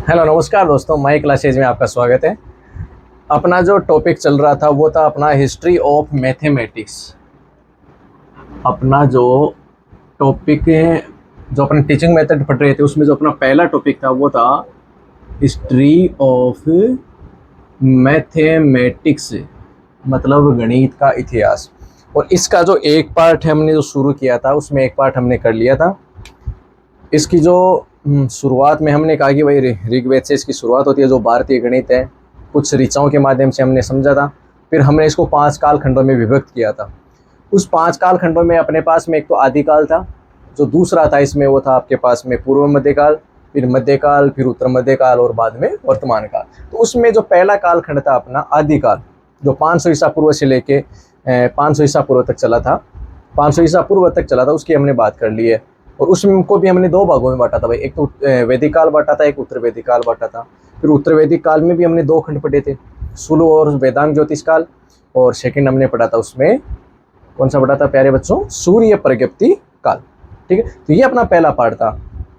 Hello नमस्कार दोस्तों, माई classes में आपका स्वागत है। अपना जो टॉपिक चल रहा था वो था अपना हिस्ट्री ऑफ मैथमेटिक्स। अपना जो टॉपिक है, जो अपने टीचिंग मेथड पढ़ रहे थे उसमें जो अपना पहला टॉपिक था वो था हिस्ट्री ऑफ मैथमेटिक्स, मतलब गणित का इतिहास। और इसका जो एक पार्ट है हमने जो शुरू किया था उसमें एक पार्ट हमने कर लिया था। इसकी जो शुरुआत में हमने कहा कि भाई ऋग्वेद से इसकी शुरुआत होती है, जो भारतीय गणित है कुछ ऋचाओं के माध्यम से हमने समझा था। फिर हमने इसको 5 कालखंडों में विभक्त किया था। उस 5 कालखंडों में अपने पास में एक तो आदिकाल था, जो दूसरा था इसमें वो था आपके पास में पूर्व मध्यकाल, फिर मध्यकाल, फिर उत्तर मध्यकाल और बाद में वर्तमान काल। तो उसमें जो पहला कालखंड था अपना आदिकाल, जो 500 ईसा पूर्व से लेके 500 ईसा पूर्व तक चला था, 500 ईसा पूर्व तक चला था, उसकी हमने बात कर ली है। और उसमें को भी हमने 2 भागों में बांटा था भाई, एक तो वैदिक काल बांटा था, एक उत्तर वैदिक काल बांटा था। फिर उत्तर वैदिक काल में भी हमने 2 खंड पढ़े थे, सुलु और वेदांग ज्योतिष काल। और सेकंड हमने पढ़ा था उसमें कौन सा पढ़ा था प्यारे बच्चों, सूर्य प्रज्ञप्ति काल। ठीक है, तो ये अपना पहला पार्ट था।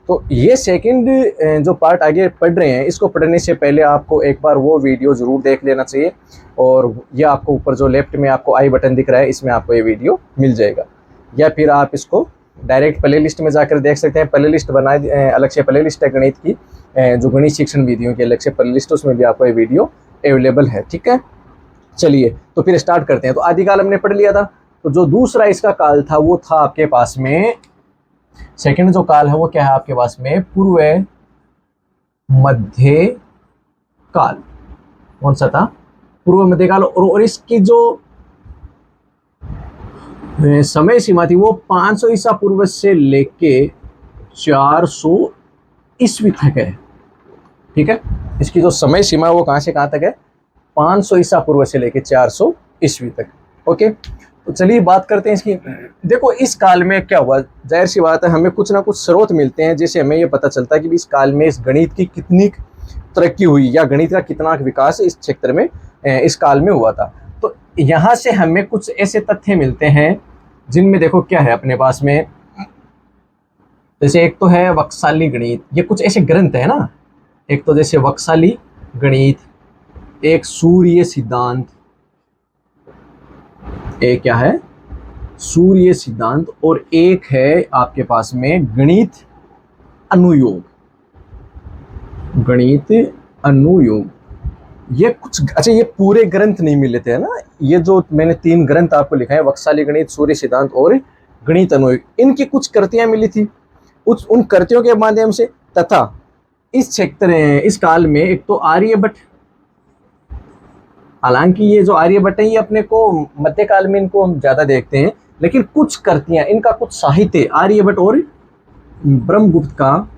तो ये सेकंड जो पार्ट आगे पढ़ रहे हैं, इसको पढ़ने से पहले आपको एक बार वो वीडियो ज़रूर देख लेना चाहिए। और ये आपको ऊपर जो लेफ्ट में आपको आई बटन दिख रहा है, इसमें आपको ये वीडियो मिल जाएगा, या फिर आप इसको डायरेक्ट प्ले लिस्ट में जाकर देख सकते हैं। प्ले लिस्ट बनाए, अलग से प्ले लिस्ट है गणित की, जो गणित शिक्षण वीडियो की अलग से प्ले लिस्ट, उसमें भी आपको ये वीडियो अवेलेबल है। ठीक है, चलिए तो फिर स्टार्ट करते हैं। तो आदिकाल हमने पढ़ लिया था। तो जो दूसरा इसका काल था वो था आपके पास में, सेकंड जो काल है वो क्या है आपके पास में, पूर्व मध्य काल। कौन सा था, पूर्व मध्य काल। और इसकी जो समय सीमा थी वो 500 ईसा पूर्व से लेके 400 ईस्वी तक है। ठीक है, इसकी जो समय सीमा है वो कहाँ से कहाँ तक है, 500 ईसा पूर्व से लेके 400 ईस्वी तक। ओके, तो चलिए बात करते हैं इसकी। देखो इस काल में क्या हुआ, जाहिर सी बात है हमें कुछ ना कुछ स्रोत मिलते हैं जैसे हमें ये पता चलता है कि इस काल में इस गणित की कितनी तरक्की हुई या गणित का कितना विकास इस क्षेत्र में इस काल में हुआ था। तो यहाँ से हमें कुछ ऐसे तथ्य मिलते हैं जिनमें देखो क्या है अपने पास में, जैसे एक तो है वक्साली गणित। ये कुछ ऐसे ग्रंथ है ना, एक तो जैसे वक्साली गणित, एक सूर्य सिद्धांत, एक क्या है सूर्य सिद्धांत, और एक है आपके पास में गणित अनुयोग। गणित अनुयोग ये कुछ, अच्छा ये पूरे ग्रंथ नहीं मिले थे ना, ये जो मैंने 3 ग्रंथ आपको लिखा है, वक्साली गणित, सूर्य सिद्धांत और गणित अनुयोग, इनकी कुछ कृतियां मिली थी। उन कृतियों के माध्यम से, तथा इस क्षेत्र इस काल में एक तो आर्यभट्ट, हालांकि ये जो आर्यभट्ट है ये अपने को मध्यकाल में इनको हम ज्यादा देखते हैं, लेकिन कुछ कृतियां, इनका कुछ साहित्य आर्यभट्ट और ब्रह्मगुप्त का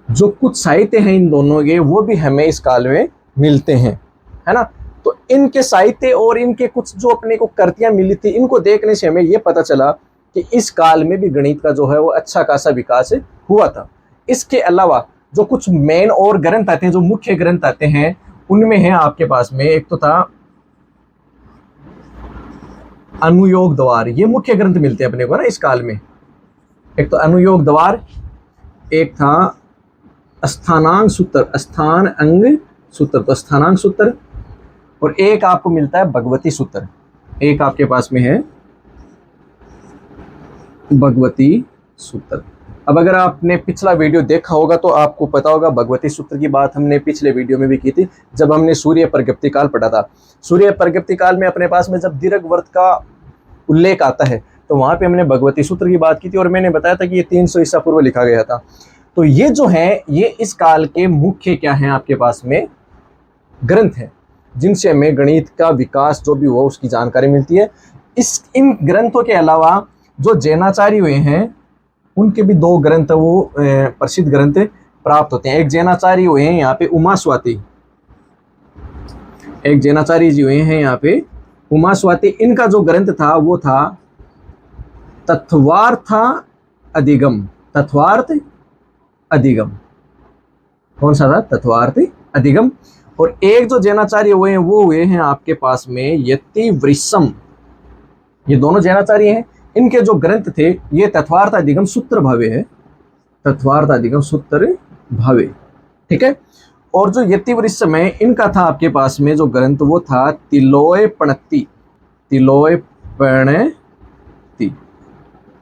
जो कुछ साहित्य हैं इन दोनों के, वो भी हमें इस काल में मिलते हैं, है ना। तो इनके साहित्य और इनके कुछ जो अपने को कृतियां मिली थी, इनको देखने से हमें ये पता चला कि इस काल में भी गणित का जो है वो अच्छा खासा विकास हुआ था। इसके अलावा जो कुछ मेन और ग्रंथ आते हैं, जो मुख्य ग्रंथ आते हैं, उनमें है आपके पास में एक तो था अनुयोग द्वार। ये मुख्य ग्रंथ मिलते हैं अपने को ना इस काल में, एक तो अनुयोग द्वार, एक था स्थानांक सूत्र, स्थान अंग सूत्र, तो स्थानांक सूत्र, और एक आपको मिलता है भगवती सूत्र। एक आपके पास में है भगवती सूत्र। अब अगर आपने पिछला वीडियो देखा होगा तो आपको पता होगा भगवती सूत्र की बात हमने पिछले वीडियो में भी की थी, जब हमने सूर्य प्रज्ञप्ति काल पढ़ा था। सूर्य प्रज्ञप्ति काल में अपने पास में जब दीर्घवर्त का उल्लेख आता है तो वहां पे हमने भगवती सूत्र की बात की थी, और मैंने बताया था कि ये 300 ईसा पूर्व लिखा गया था। तो ये जो है ये इस काल के मुख्य क्या है आपके पास में ग्रंथ है, जिनसे हमें गणित का विकास जो भी हुआ उसकी जानकारी मिलती है। इन ग्रंथों के अलावा जो जैनाचार्य हुए हैं उनके भी 2 ग्रंथ वो प्रसिद्ध ग्रंथ प्राप्त होते हैं। एक जैनाचार्य हुए हैं यहाँ पे उमास्वाति, एक जैनाचार्य जी हुए हैं यहाँ पे उमास्वाति। इनका जो ग्रंथ था वो था तत्वार्थ अधिगम। तत्वार्थ अधिगम, कौन सा था, तत्वार्थ अधिगम। और एक जो जैनाचार्य हुए हैं वो हुए हैं आपके पास में यतिवृषम। ये दोनों जैनाचार्य हैं, इनके जो ग्रंथ थे ये तत्वार्थ अधिगम सूत्र भावे है, तत्वार्थ अधिगम सूत्र भावे। ठीक है। और जो यतिवृक्ष में इनका था आपके पास में जो ग्रंथ, वो था तिलोय प्रणति, तिलोय प्रणति।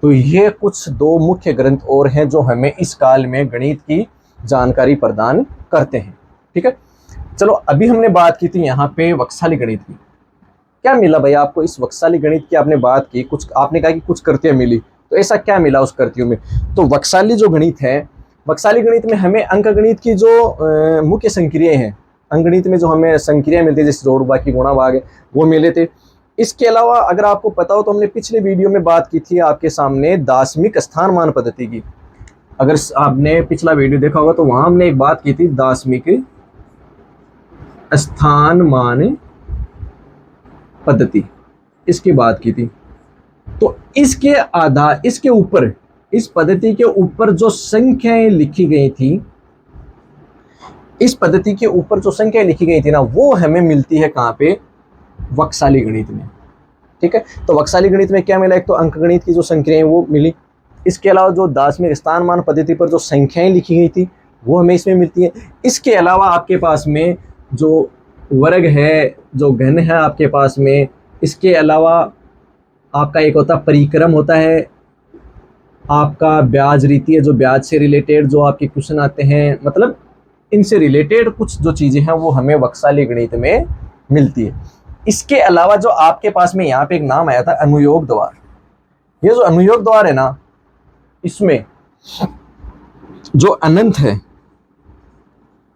तो ये कुछ दो मुख्य ग्रंथ और हैं जो हमें इस काल में गणित की जानकारी प्रदान करते हैं। ठीक है, चलो अभी हमने बात की थी यहाँ पे वक्साली गणित की। क्या मिला भाई आपको इस वक्साली गणित की? आपने बात की, कुछ आपने कहा कि कुछ कृतियां मिली, तो ऐसा क्या मिला उस कृतियों में? तो वक्साली जो गणित है, वक्साली गणित में हमें अंकगणित की जो मुख्य संक्रियाएं हैं, अंकगणित में जो हमें संक्रियाएं मिलती है जैसे जोड़ बाकी गुणा भाग है, वो मिले थे। इसके अलावा अगर आपको पता हो तो हमने पिछले वीडियो में बात की थी आपके सामने दार्शनिक स्थानमान पद्धति की। अगर आपने पिछला वीडियो देखा होगा तो वहां हमने एक बात की थी दार्शनिक स्थानमान पद्धति, इसकी बात की थी। तो इसके आधार, इसके ऊपर, इस पद्धति के ऊपर जो संख्याएं लिखी गई थी, इस पद्धति के ऊपर जो संख्याएं लिखी गई थी ना, वो हमें मिलती है कहाँ पे? वक्साली गणित में। ठीक है, तो वक्साली गणित में क्या मिला? एक तो अंकगणित की जो संख्याएं वो मिली, इसके अलावा जो दार्शनिक स्थानमान पद्धति पर जो संख्याएं लिखी गई थी वो हमें इसमें मिलती है। इसके अलावा आपके पास में जो वर्ग है, जो घन है आपके पास में, इसके अलावा आपका एक होता परिक्रम होता है, आपका ब्याज रीति है, जो ब्याज से रिलेटेड जो आपके क्वेश्चन आते हैं, मतलब इनसे रिलेटेड कुछ जो चीज़ें हैं वो हमें वक्साली गणित में मिलती है। इसके अलावा जो आपके पास में यहाँ पे एक नाम आया था अनुयोग द्वार, ये जो अनुयोग द्वार है ना, इसमें जो अनंत है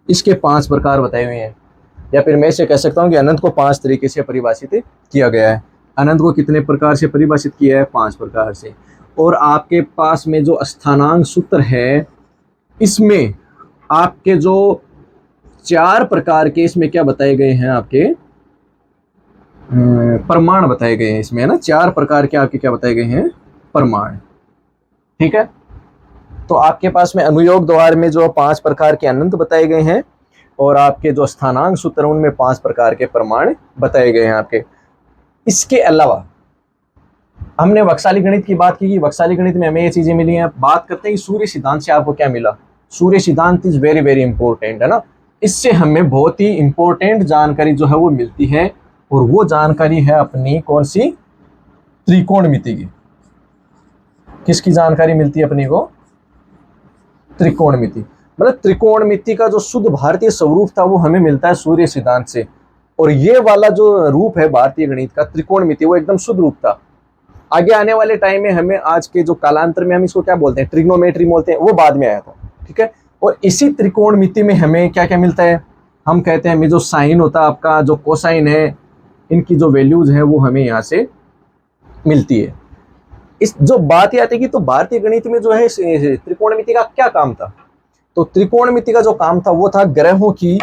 इसके 5 प्रकार बताए हुए हैं, या फिर मैं इसे कह सकता हूँ कि अनंत को 5 तरीके से परिभाषित किया गया है। अनंत को कितने प्रकार से परिभाषित किया है? 5 प्रकार से। और आपके पास में जो स्थानांक सूत्र है, इसमें आपके जो 4 प्रकार के इसमें क्या बताए गए हैं? आपके प्रमाण बताए गए हैं इसमें, है ना। 4 प्रकार के आपके क्या बताए गए हैं? प्रमाण। ठीक है, तो आपके पास में अनुयोग द्वार में जो 5 प्रकार के अनंत बताए गए हैं, और आपके जो स्थानांक सूत्र उनमें 5 प्रकार के प्रमाण बताए गए हैं आपके। इसके अलावा हमने वक्साली गणित की बात की कि वक्साली गणित में हमें ये चीजें मिली हैं। बात करते हैं कि सूर्य सिद्धांत से आपको क्या मिला। सूर्य सिद्धांत इज वेरी वेरी इंपॉर्टेंट, है ना। इससे हमें बहुत ही इंपॉर्टेंट जानकारी जो है वो मिलती है, और वो जानकारी है अपनी कौन सी? त्रिकोणमिति की। किसकी जानकारी मिलती है अपनी को? त्रिकोणमिति। मतलब त्रिकोणमिति का जो शुद्ध भारतीय स्वरूप था वो हमें मिलता है सूर्य सिद्धांत से। और ये वाला जो रूप है भारतीय गणित का, त्रिकोणमिति, वो एकदम शुद्ध रूप था। आगे आने वाले टाइम में हमें आज के जो कालांतर में हम इसको क्या बोलते हैं? ट्रिग्नोमेट्री बोलते हैं, वो बाद में आया था। ठीक है, और इसी त्रिकोणमिति में हमें क्या क्या मिलता है? हम कहते हैं हमें जो साइन होता है आपका, जो कोसाइन है, इनकी जो वैल्यूज है वो हमें यहाँ से मिलती है। इस जो बात आती है कि तो भारतीय गणित में जो है त्रिकोणमिति का क्या काम था? तो त्रिकोणमिति का जो काम था वो था ग्रहों की,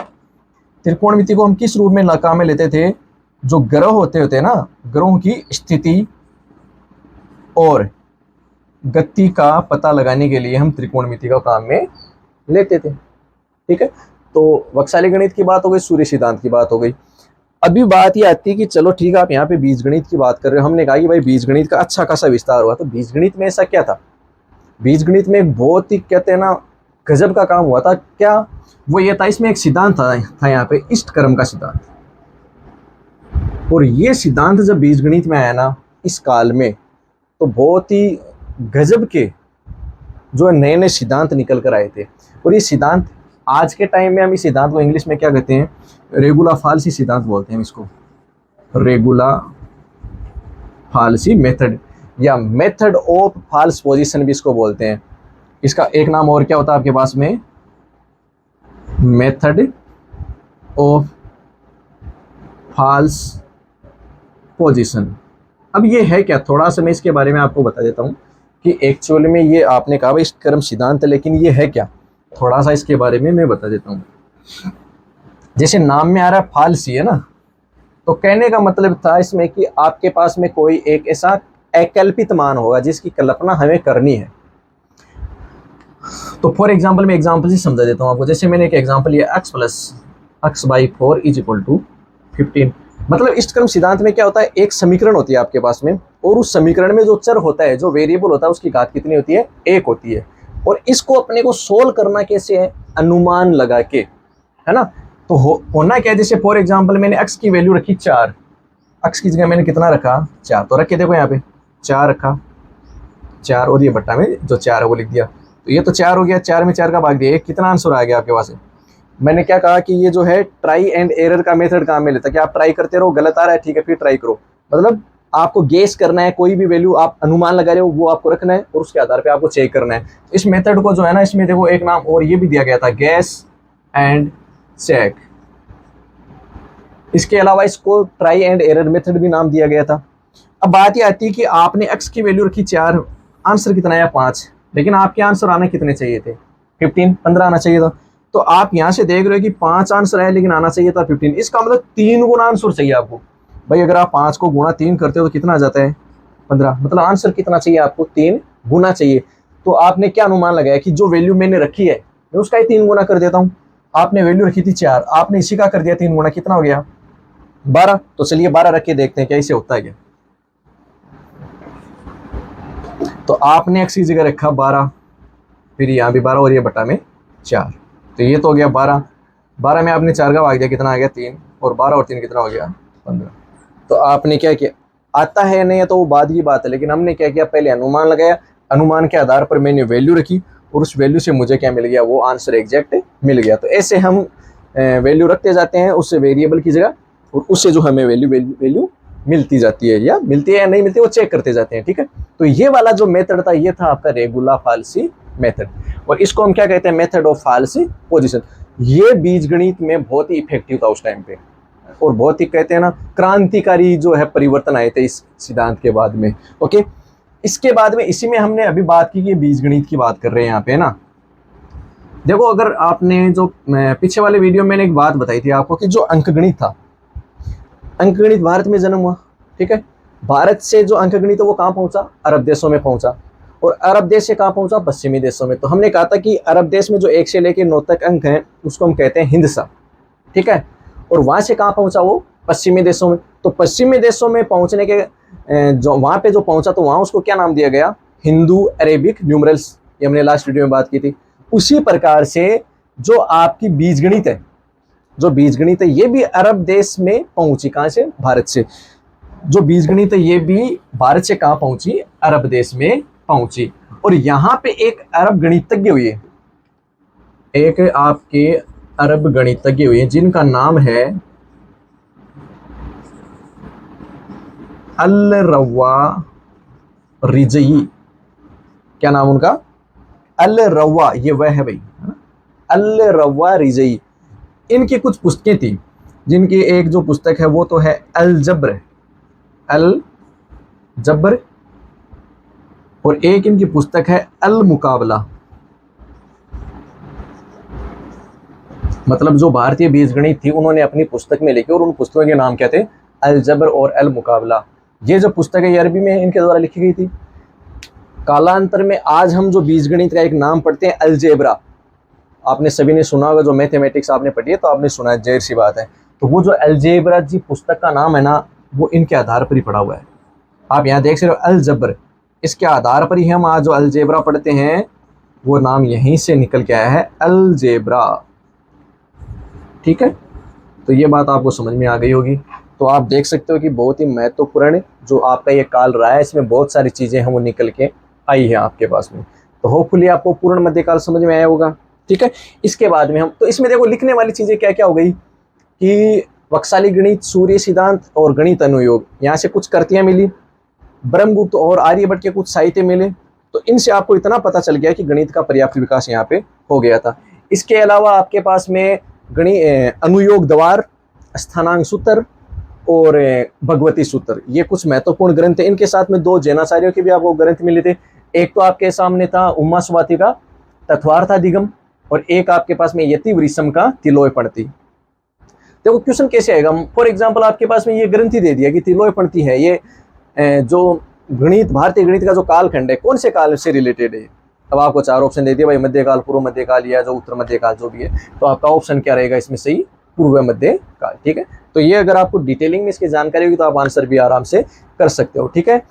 त्रिकोणमिति को हम किस रूप में काम में लेते थे? जो ग्रह होते ना, ग्रहों की स्थिति और गति का पता लगाने के लिए हम त्रिकोणमिति का काम में लेते थे। ठीक है, तो वक्साली गणित की बात हो गई, सूर्य सिद्धांत की बात हो गई। अभी बात ये आती है कि चलो ठीक है, आप यहाँ पे बीजगणित की बात कर रहे हो। हमने कहा कि भाई बीजगणित का अच्छा खासा विस्तार हुआ, तो बीजगणित में ऐसा क्या था? बीजगणित में एक बहुत ही कहते हैं ना गजब का काम हुआ था। क्या वो ये था? इसमें एक सिद्धांत था यहाँ पे, इष्टक्रम का सिद्धांत। और ये सिद्धांत जब बीजगणित में आया ना इस काल में, तो बहुत ही गजब के जो नए नए सिद्धांत निकल कर आए थे। और ये सिद्धांत आज के टाइम में हम इस सिद्धांत को इंग्लिश में क्या कहते हैं? रेगुला फाल्सी सिद्धांत बोलते हैं इसको, रेगुला फाल्सी मेथड, या मेथड ऑफ फाल्स पोजीशन भी इसको बोलते हैं। इसका एक नाम और क्या होता है आपके पास में? Method of false position. अब ये है क्या? थोड़ा सा मैं इसके बारे में आपको बता देता हूँ कि एक्चुअली में ये आपने कहा भाई क्रम सिद्धांत है, लेकिन ये है क्या? थोड़ा सा इसके बारे में मैं बता देता हूँ। जैसे नाम में आ रहा है फाल्सी, है ना, तो कहने का मतलब था इसमें कि आपके पास में कोई एक ऐसा अकल्पित मान होगा जिसकी कल्पना हमें करनी है। तो फॉर एग्जाम्पल मैं एग्जाम्पल से समझा देता हूँ आपको। जैसे मैंने एक एग्जाम्पल लिया, x+x/4 = 15। मतलब इष्टक्रम सिद्धांत में क्या होता है? एक समीकरण होती है आपके पास में, और उस समीकरण में जो चर होता है, जो वेरिएबल होता है, उसकी घात कितनी होती है? 1 होती है। और इसको अपने को सोल्व करना कैसे है? अनुमान लगा के, है ना। तो होना क्या है, जैसे फॉर एग्जांपल मैंने x की वैल्यू रखी 4, x की जगह मैंने कितना रखा 4, तो रख के देखो यहाँ पे 4 रखा 4, और ये बट्टा में जो 4 है वो लिख दिया, तो ये तो 4 हो गया, 4 में 4 का भाग दिया, कितना आंसर आ गया आपके पास। मैंने क्या कहा कि ये जो है ट्राई एंड एरर का मेथड काम में लेता है कि आप ट्राई करते रहो, गलत आ रहा है ठीक है फिर ट्राई करो, मतलब आपको गेस करना है, कोई भी वैल्यू आप अनुमान लगा रहे हो वो आपको रखना है और उसके आधार पे आपको चेक करना है। इस मेथड को जो है ना, इसमें देखो एक नाम और ये भी दिया गया था, गैस एंड चेक। इसके अलावा इसको ट्राई एंड एरर मेथड भी नाम दिया गया था। अब बात ये आती है कि आपने x की वैल्यू रखी 4, आंसर कितना आया 5, लेकिन आपके आंसर आने कितने चाहिए थे 15 आना चाहिए था। तो आप यहाँ से देख रहे हो कि 5 आंसर आए लेकिन आना चाहिए था 15, इसका मतलब 3 गुना आंसर चाहिए आपको। भाई अगर आप 5 को गुणा 3 करते हो तो कितना आ जाता है 15, मतलब आंसर कितना चाहिए आपको 3 गुना चाहिए। तो आपने क्या अनुमान लगाया कि जो वैल्यू मैंने रखी है मैं उसका ही 3 गुना कर देता हूँ। आपने वैल्यू रखी थी 4, आपने इसी का कर दिया 3 गुना, कितना हो गया 12। तो चलिए 12 रख के देखते हैं क्या इसे होता है क्या। तो आपने x की जगह रखा 12, फिर यहाँ भी 12 और ये बटा में 4, तो ये तो हो गया 12, 12 में आपने 4 का भाग दिया, कितना आ गया 3, और 12 और 3 कितना हो गया 15। तो आपने क्या किया, आता है नहीं है तो वो बाद की बात है, लेकिन हमने क्या किया पहले अनुमान लगाया, अनुमान के आधार पर मैंने वैल्यू रखी और उस वैल्यू से मुझे क्या मिल गया, वो आंसर एग्जैक्ट मिल गया। तो ऐसे हम वैल्यू रखते जाते हैं उस वेरिएबल की जगह, और उससे जो हमें वैल्यू मिलती जाती है, या मिलती है या नहीं मिलती वो चेक करते जाते हैं, ठीक है। तो ये वाला जो मेथड था ये था आपका रेगुलर फाल्सी मेथड, और इसको हम क्या कहते हैं, मेथड ऑफ फाल्सी पोजीशन। ये बीजगणित में बहुत ही इफेक्टिव था उस टाइम पे, और बहुत ही कहते हैं ना क्रांतिकारी जो है परिवर्तन आए थे इस सिद्धांत के बाद में। ओके, इसके बाद में इसी में हमने अभी बात की कि बीजगणित की बात कर रहे हैं यहाँ पे ना। देखो अगर आपने जो पीछे वाले वीडियो में मैंने एक बात बताई थी आपको कि जो अंकगणित था, अंकगणित भारत में जन्म हुआ, ठीक है। भारत से जो अंकगणित है वो कहाँ पहुंचा, अरब देशों में पहुंचा, और अरब देश से कहाँ पहुंचा, पश्चिमी देशों में। तो हमने कहा था कि अरब देश में जो 1 से लेकर 9 तक अंक हैं उसको हम कहते हैं हिंदसा, ठीक है। और वहां से कहाँ पहुंचा वो, पश्चिमी देशों में। तो पश्चिमी देशों में पहुंचने के जो वहां पे जो पहुंचा तो वहां उसको क्या नाम दिया गया, हिंदू अरेबिक न्यूमरल्स, ये हमने लास्ट वीडियो में बात की थी। उसी प्रकार से जो आपकी बीजगणित है, जो बीजगणित है ये भी अरब देश में पहुंची, कहां से, भारत से। जो बीजगणित है ये भी भारत से कहां पहुंची, अरब देश में पहुंची। और यहां पे एक अरब गणितज्ञ हुए, एक आपके अरब गणितज्ञ हुए जिनका नाम है अल रवा रिजई। क्या नाम उनका, अल रवा, ये वह है भाई, अल रवा रिजई। इनकी कुछ पुस्तकें थी, जिनकी एक जो पुस्तक है वो तो है अल जब्र, अल जब्र, और एक इनकी पुस्तक है अल मुकाबला। मतलब जो भारतीय बीजगणित थी उन्होंने अपनी पुस्तक में लिखी, और उन पुस्तकों के नाम क्या थे, अल जब्र और अल मुकाबला। ये जो पुस्तक है अरबी में इनके द्वारा लिखी गई थी। कालांतर में आज हम जो बीजगणित का एक नाम पढ़ते हैं अलजेब्रा, आपने सभी ने सुना होगा, जो मैथमेटिक्स आपने पढ़ी है तो आपने सुना है, जाहिर सी बात है। तो वो जो अलजेब्रा जी पुस्तक का नाम है ना, वो इनके आधार पर ही पढ़ा हुआ है। आप यहाँ देख सकते हो अल जब्र, इसके आधार पर ही हम आज जो अलजेब्रा पढ़ते हैं वो नाम यहीं से निकल के आया है, अलजेब्रा, ठीक है। तो ये बात आपको समझ में आ गई होगी। तो आप देख सकते हो कि बहुत ही महत्वपूर्ण जो आपका ये काल रहा है, इसमें बहुत सारी चीज़ें हैं वो निकल के आई है आपके पास में। तो होपफुली आपको पूर्ण मध्यकाल समझ में आया होगा, ठीक है। इसके बाद में हम तो इसमें देखो लिखने वाली चीज़ें क्या क्या हो गई कि वक्साली गणित, सूर्य सिद्धांत और गणित अनुयोग, यहाँ से कुछ कृतियाँ मिली, ब्रह्मगुप्त और आर्यभट्ट के कुछ साहित्य मिले। तो इनसे आपको इतना पता चल गया कि गणित का पर्याप्त विकास यहाँ पे हो गया था। इसके अलावा आपके पास में अनुयोग द्वार, स्थानांक सूत्र और भगवती सूत्र, ये कुछ महत्वपूर्ण ग्रंथ है। इनके साथ में 2 जैनाचार्यों के भी आपको ग्रंथ मिले थे। एक तो आपके सामने था उमा स्वाति का तत्वार्थाधिगम, और एक आपके पास में यति वृषम का तिलोय पंक्ति। देखो क्वेश्चन कैसे आएगा, फॉर एग्जाम्पल आपके पास में ये ग्रंथ ही दे दिया कि तिलोय पंक्ति है, ये जो गणित, भारतीय गणित का जो कालखंड है कौन से काल से रिलेटेड है। अब आपको 4 ऑप्शन दे दिए भाई, मध्यकाल, पूर्व मध्यकाल या जो उत्तर मध्यकाल जो भी है। तो आपका ऑप्शन क्या रहेगा इसमें सही, पूर्व मध्यकाल, ठीक है। तो ये अगर आपको डिटेलिंग में इसकी जानकारी होगी तो आप आंसर भी आराम से कर सकते हो, ठीक है।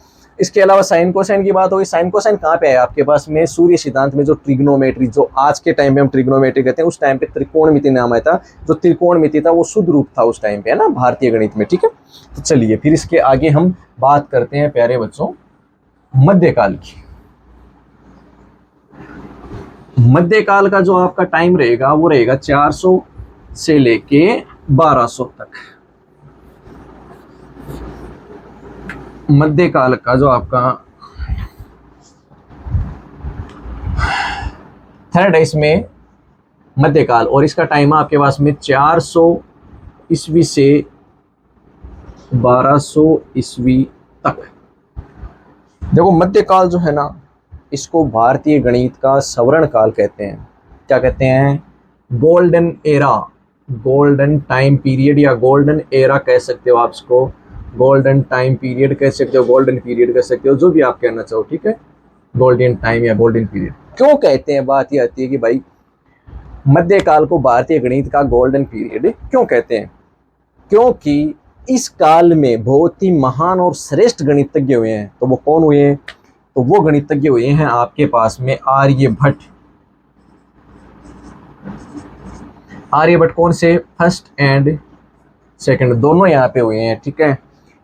इसके अलावा साइन कोसाइन की बात होगी। साइन कोसाइन कहाँ पे है आपके पास में, सूर्य सिद्धांत में जो ट्रिग्नोमेट्री, जो आज के टाइम में हम ट्रिग्नोमेट्री कहते हैं, उस टाइम पे त्रिकोणमिति नाम आया था। जो त्रिकोणमिति था वो शुद्ध रूप था उस टाइम पे, है ना, भारतीय गणित में। ठीक है, तो चलिए फिर इसके आगे हम बात करते हैं प्यारे बच्चों मध्यकाल की। मध्यकाल का जो आपका टाइम रहेगा वो रहेगा 400 से लेके 1200 तक। मध्यकाल का जो आपका थर्ड है इसमें मध्यकाल, और इसका टाइम है आपके पास में 400 ईस्वी से 1200 ईस्वी तक। देखो मध्यकाल जो है ना, इसको भारतीय गणित का स्वर्ण काल कहते हैं। क्या कहते हैं? Golden era, golden time period, या गोल्डन एरा कह सकते हो आप इसको, गोल्डन टाइम पीरियड कह सकते हो, गोल्डन पीरियड कह सकते हो, जो भी आप कहना चाहो। ठीक है, गोल्डन टाइम या गोल्डन पीरियड क्यों कहते हैं? बात ये आती है कि भाई मध्यकाल को भारतीय गणित का गोल्डन पीरियड क्यों कहते हैं? क्योंकि इस काल में बहुत ही महान और श्रेष्ठ गणितज्ञ हुए हैं। तो वो कौन हुए हैं? तो वो गणितज्ञ हुए हैं आपके पास में आर्यभट्ट। आर्यभट्ट कौन से? फर्स्ट एंड सेकंड दोनों यहाँ पे हुए हैं। ठीक है,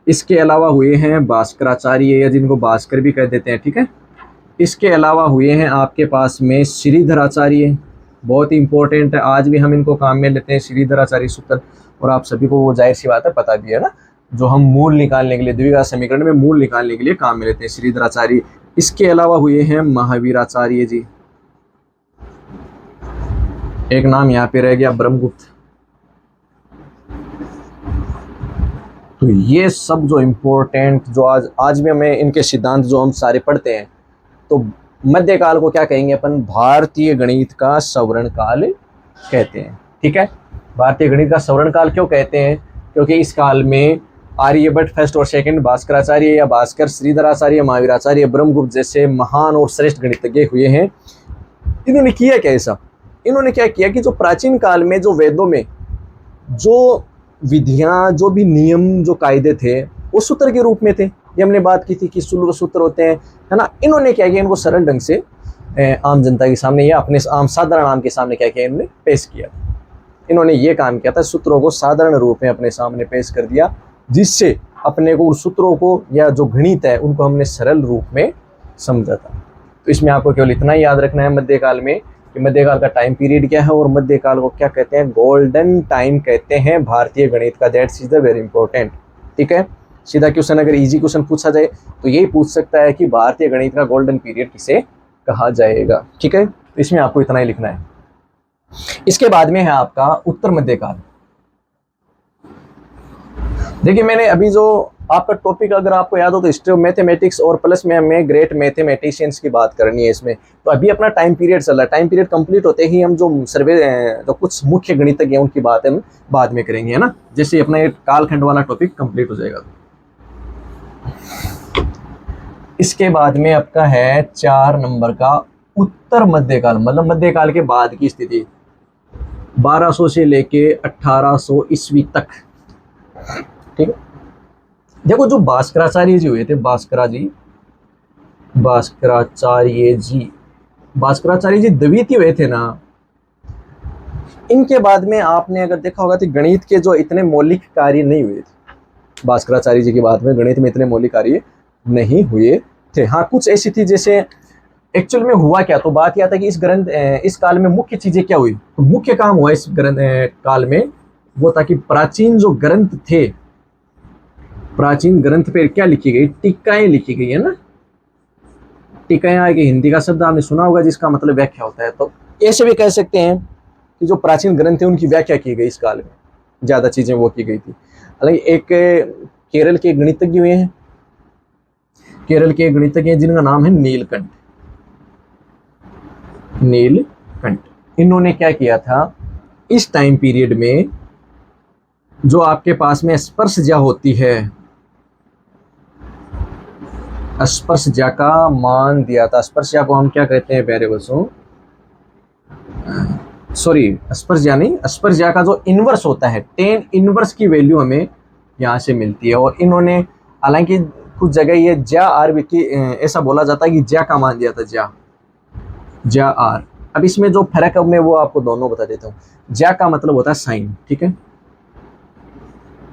इसके अलावा हुए हैं भास्कराचार्य, या जिनको भास्कर भी कह देते हैं। ठीक है, इसके अलावा हुए हैं आपके पास में श्रीधराचार्य, बहुत ही इंपॉर्टेंट है, आज भी हम इनको काम में लेते हैं, श्रीधराचार्य सूत्र। और आप सभी को वो जाहिर सी बात है पता भी है ना, जो हम मूल निकालने के लिए, द्विघात समीकरण में मूल निकालने के लिए काम में लेते हैं, श्रीधराचार्य। इसके अलावा हुए हैं महावीराचार्य जी, एक नाम यहाँ पे रह गया ब्रह्मगुप्त। तो ये सब जो इम्पोर्टेंट, जो आज भी हमें इनके सिद्धांत जो हम सारे पढ़ते हैं, तो मध्यकाल को क्या कहेंगे अपन? भारतीय गणित का स्वर्ण काल कहते हैं। ठीक है, भारतीय गणित का स्वर्ण काल क्यों कहते हैं? क्योंकि इस काल में आर्यभट्ट फर्स्ट और सेकंड, भास्कराचार्य या भास्कर, श्रीधराचार्य, महावीराचार्य, ब्रह्मगुप्त जैसे महान और श्रेष्ठ गणितज्ञ हुए हैं। इन्होंने किया क्या ऐसा? इन्होंने क्या किया कि जो प्राचीन काल में जो वेदों में जो विधियां, जो भी नियम, जो कायदे थे, वो सूत्र के रूप में थे। ये हमने बात की थी कि सुलभ सूत्र होते हैं, है ना। इन्होंने क्या किया? इनको सरल ढंग से आम जनता के सामने या अपने आम साधारण आम के सामने क्या किया? इन्होंने पेश किया। इन्होंने ये काम किया था, सूत्रों को साधारण रूप में अपने सामने पेश कर दिया, जिससे अपने को उन सूत्रों को या जो गणित है उनको हमने सरल रूप में समझा था। तो इसमें आपको केवल इतना ही याद रखना है मध्यकाल में कि मध्यकाल का टाइम पीरियड क्या है और मध्यकाल को क्या कहते हैं? गोल्डन टाइम कहते हैं भारतीय गणित का। That's is the very important. ठीक है, सीधा क्वेश्चन, अगर इजी क्वेश्चन पूछा जाए तो यही पूछ सकता है कि भारतीय गणित का गोल्डन पीरियड किसे कहा जाएगा। ठीक है, तो इसमें आपको इतना ही लिखना है। इसके बाद में है आपका उत्तर मध्यकाल। देखिए मैंने अभी जो आपका टॉपिक, अगर आपको याद हो तो हिस्ट्री ऑफ मैथमेटिक्स, और प्लस में हमें ग्रेट मैथमेटिशियंस की बात करनी है इसमें। तो अभी अपना टाइम पीरियड चल रहा है, टाइम पीरियड कंप्लीट होते ही हम जो जो कुछ मुख्य गणितज्ञ हैं उनकी बात हम बाद में करेंगे, है ना। जैसे अपना ये कालखंड वाला टॉपिक कंप्लीट हो जाएगा। इसके बाद में आपका है 4 नंबर का उत्तर मध्यकाल, मतलब मध्यकाल के बाद की स्थिति, 1200 से लेके 1800 ईस्वी तक। ठीक है, देखो जो भास्कराचार्य जी हुए थे, भास्कराचार्य जी द्वितीय हुए थे ना, इनके बाद में आपने अगर देखा होगा तो गणित के जो इतने मौलिक कार्य नहीं हुए थे। भास्कराचार्य जी के बाद में गणित में इतने मौलिक कार्य नहीं हुए थे। हाँ, कुछ ऐसी थी, जैसे एक्चुअल में हुआ क्या, तो बात यह था कि इस काल में मुख्य चीजें क्या हुई। तो मुख्य काम हुआ इस काल में वो था कि प्राचीन जो ग्रंथ थे, प्राचीन ग्रंथ पे क्या लिखी गई? टीकाएं लिखी गई, है ना। टीकाएं आगे हिंदी का शब्द आपने सुना होगा जिसका मतलब व्याख्या होता है। तो ऐसे भी कह सकते हैं कि जो प्राचीन ग्रंथ थे उनकी व्याख्या की गई इस काल में, ज्यादा चीजें वो की गई थी। हालांकि एक केरल के गणितज्ञ हुए हैं, केरल के गणितज्ञ जिनका नाम है नीलकंठ। इन्होंने क्या किया था? इस टाइम पीरियड में जो आपके पास में स्पर्शज्या होती है, स्पर्शज्या का मान दिया था। स्पर्शज्या को हम क्या कहते हैं प्यारे बच्चों? सॉरी, स्पर्शज्या नहीं, स्पर्शज्या का जो इनवर्स होता है, tan इनवर्स की वैल्यू हमें यहाँ से मिलती है। और इन्होंने हालांकि कुछ जगह ये ज्या आर भी की ऐसा बोला जाता है कि ज्या का मान दिया था, ज्या आर। अब इसमें जो फर्क है मैं वो आपको दोनों बता देता हूँ। ज्या का मतलब होता है साइन, ठीक है,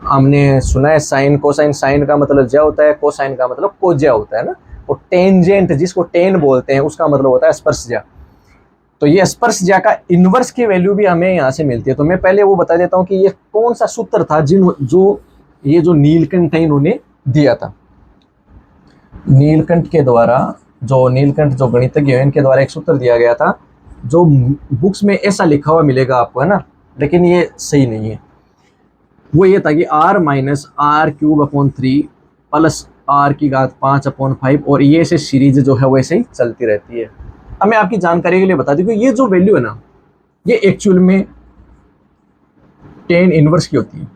हमने सुना है साइन कोसाइन, साइन का मतलब ज्या होता है, कोसाइन का मतलब कोज्या होता है ना। और टेंजेंट जिसको टेन बोलते हैं उसका मतलब होता है स्पर्शज्या। तो ये स्पर्शज्या का इनवर्स की वैल्यू भी हमें यहाँ से मिलती है। तो मैं पहले वो बता देता हूँ कि ये कौन सा सूत्र था जो नीलकंठ है इन्होंने दिया था। नीलकंठ जो गणितज्ञ है इनके द्वारा एक सूत्र दिया गया था, जो बुक्स में ऐसा लिखा हुआ मिलेगा आपको, है ना, लेकिन ये सही नहीं है। वो ये था कि r minus r cube upon 3 प्लस r की घात 5 अपॉन 5, और ये ऐसे सीरीज जो है वैसे ही चलती रहती है। अब मैं आपकी जानकारी के लिए बता दूं कि ये जो वैल्यू है ना, ये एक्चुअल में टेन इनवर्स की होती है।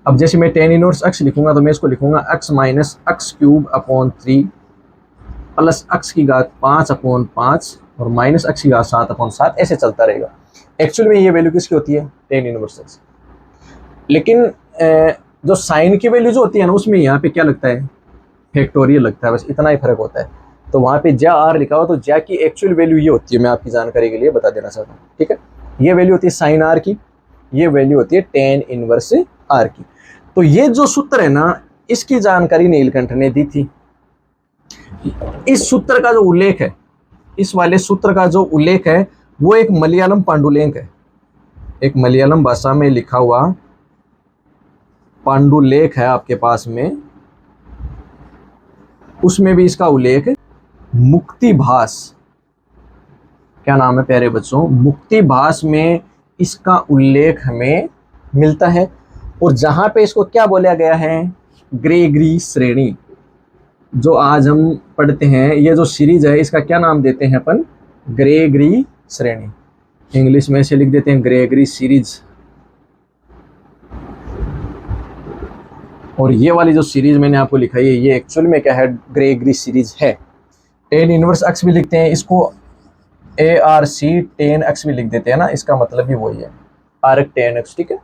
अब जैसे मैं टेन इनवर्स x लिखूंगा तो मैं इसको लिखूंगा x minus x cube upon 3 plus x की घात 5 अपॉन 5 और माइनस x की घात 7 अपॉन 7, ऐसे चलता रहेगा। एक्चुअल में ये वैल्यू किसकी होती है? Tan inverse x। लेकिन जो साइन की वैल्यू जो होती है ना, उसमें यहाँ पे क्या लगता है? फैक्टोरियल लगता है, बस इतना ही फर्क होता है। तो वहाँ पे ज्या आर लिखा हुआ, तो ज्या की एक्चुअल वैल्यू ये होती है, मैं आपकी जानकारी के लिए बता देना चाहता हूँ, ठीक है। ये वैल्यू होती है साइन आर की, ये वैल्यू होती है टेन इनवर्स आर की। तो ये जो सूत्र है ना, इसकी जानकारी नीलकंठ ने दी थी। इस सूत्र का जो उल्लेख है, इस वाले सूत्र का जो उल्लेख है, वो एक मलयालम पांडुलेख है। एक मलयालम भाषा में लिखा हुआ पांडुलेख है आपके पास में, उसमें भी इसका उल्लेख है। मुक्तिभास, क्या नाम है प्यारे बच्चों? मुक्तिभास में इसका उल्लेख हमें मिलता है। और जहां पे इसको क्या बोला गया है? ग्रेगरी श्रेणी। जो आज हम पढ़ते हैं, ये जो सीरीज है, इसका क्या नाम देते हैं अपन? ग्रेगरी श्रेणी। इंग्लिश में से लिख देते हैं ग्रेगरी सीरीज। और ये वाली जो सीरीज मैंने आपको लिखाई है, ये एक्चुअल में क्या है? ग्रेगरी सीरीज है। टेन इनवर्स एक्स भी लिखते हैं इसको, ARC 10x भी लिख देते हैं ना, इसका मतलब भी वही है, आर्क 10x, ठीक है।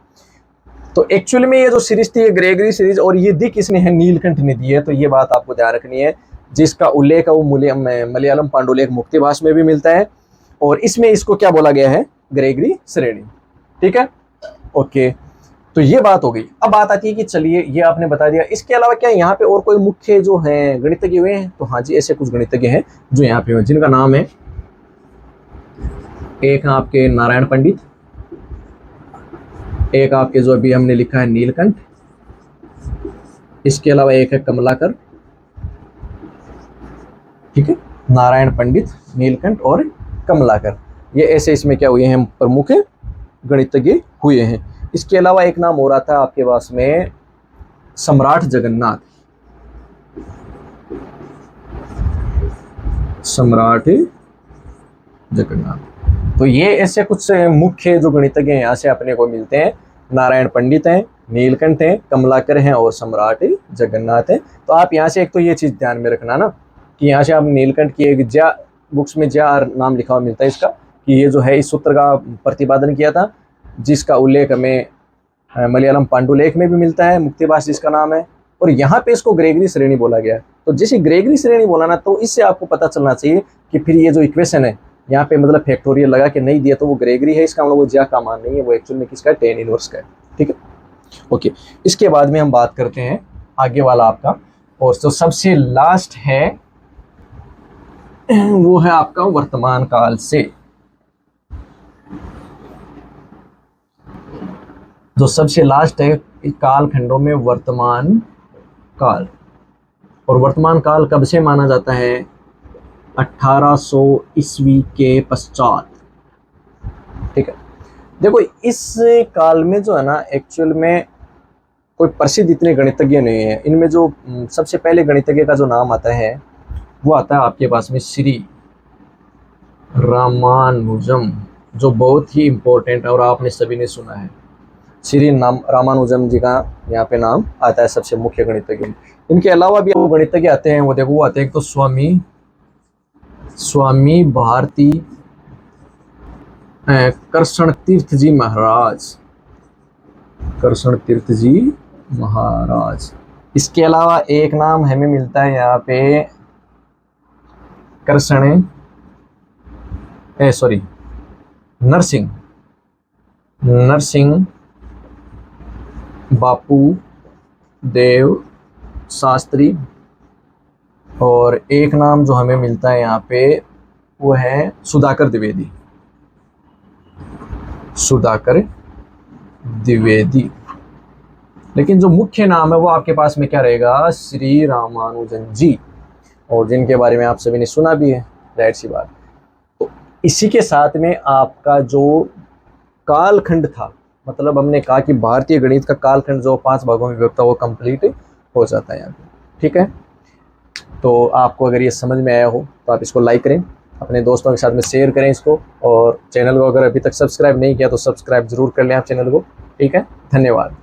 तो एक्चुअल में ये जो सीरीज थी, ये ग्रेगरी सीरीज, और ये दी किसने है? नीलकंठ ने दी है। तो ये बात आपको ध्यान रखनी है। जिसका उल्लेख है वो मलयालम पांडुलेख मुक्तिभास में भी मिलता है, और इसमें इसको क्या बोला गया है? ग्रेगरी श्रेणी, ठीक है, ओके। तो ये बात हो गई। अब बात आती है कि चलिए ये आपने बता दिया, इसके अलावा क्या यहाँ पे और कोई मुख्य जो हैं गणितज्ञ हुए हैं? तो हाँ जी, ऐसे कुछ गणितज्ञ हैं जो यहाँ पे हुए, जिनका नाम है, एक आपके नारायण पंडित, एक आपके जो अभी हमने लिखा है नीलकंठ, इसके अलावा एक है कमलाकर, ठीक है। नारायण पंडित, नीलकंठ और कमलाकर, ये ऐसे इसमें क्या हुए हैं? प्रमुख गणितज्ञ हुए हैं। इसके अलावा एक नाम हो रहा था आपके पास में, सम्राट जगन्नाथ। सम्राट जगन्नाथ। तो ये ऐसे कुछ मुख्य जो गणितज्ञ यहाँ से अपने को मिलते हैं। नारायण पंडित हैं, नीलकंठ हैं, कमलाकर हैं और सम्राट जगन्नाथ हैं। तो आप यहाँ से एक तो ये चीज़ ध्यान में रखना ना, कि यहाँ से आप नीलकंठ की एक ज्या, बुक्स में ज्या नाम लिखा हुआ मिलता है इसका, कि ये जो है इस सूत्र का प्रतिपादन किया था, जिसका उल्लेख हमें मलयालम पांडुलेख में भी मिलता है, मुक्तिभास जिसका नाम है। और यहाँ पे इसको ग्रेगरी श्रेणी बोला गया है। तो जैसे ग्रेगरी श्रेणी बोला ना, तो इससे आपको पता चलना चाहिए कि फिर ये जो इक्वेशन है यहाँ पे मतलब फैक्टोरियल लगा के नहीं दिया तो वो ग्रेगरी है, इसका मतलब वो ज्या का मान नहीं है, वो एक्चुअल में किसका? टेन इनवर्स का है, ठीक है, ओके। इसके बाद में हम बात करते हैं आगे वाला आपका, और जो सबसे लास्ट है वो है आपका वर्तमान काल से। जो सबसे लास्ट है काल खंडों में वर्तमान काल। और वर्तमान काल कब से माना जाता है? 1800 ईस्वी के पश्चात, ठीक है। देखो इस काल में जो है ना, एक्चुअल में कोई प्रसिद्ध इतने गणितज्ञ नहीं है। इनमें जो सबसे पहले गणितज्ञ का जो नाम आता है वो आता है आपके पास में श्री रामानुजम, जो बहुत ही इम्पोर्टेंट है और आपने सभी ने सुना है। श्री रामानुजम जी का यहाँ पे नाम आता है सबसे मुख्य गणितज्ञ। इनके अलावा भी वो गणितज्ञ आते हैं, वो देखो वो आते हैं, एक तो स्वामी भारती कृष्ण तीर्थ जी महाराज, कृष्ण तीर्थ जी महाराज, इसके अलावा एक नाम हमें मिलता है यहाँ पे कृष्ण सॉरी नरसिंह नरसिंह बापू देव शास्त्री। और एक नाम जो हमें मिलता है यहाँ पे वो है सुधाकर द्विवेदी, सुधाकर द्विवेदी। लेकिन जो मुख्य नाम है वो आपके पास में क्या रहेगा, श्री रामानुजन जी, और जिनके बारे में आप सभी ने सुना भी है, जाहिर सी बात। तो इसी के साथ में आपका जो कालखंड था, मतलब हमने कहा कि भारतीय गणित का कालखंड जो 5 भागों में विभक्त था वो कंप्लीट हो जाता है यहाँ पे। ठीक है, तो आपको अगर ये समझ में आया हो तो आप इसको लाइक करें, अपने दोस्तों के साथ में शेयर करें इसको, और चैनल को अगर अभी तक सब्सक्राइब नहीं किया तो सब्सक्राइब जरूर कर लें आप चैनल को। ठीक है, धन्यवाद।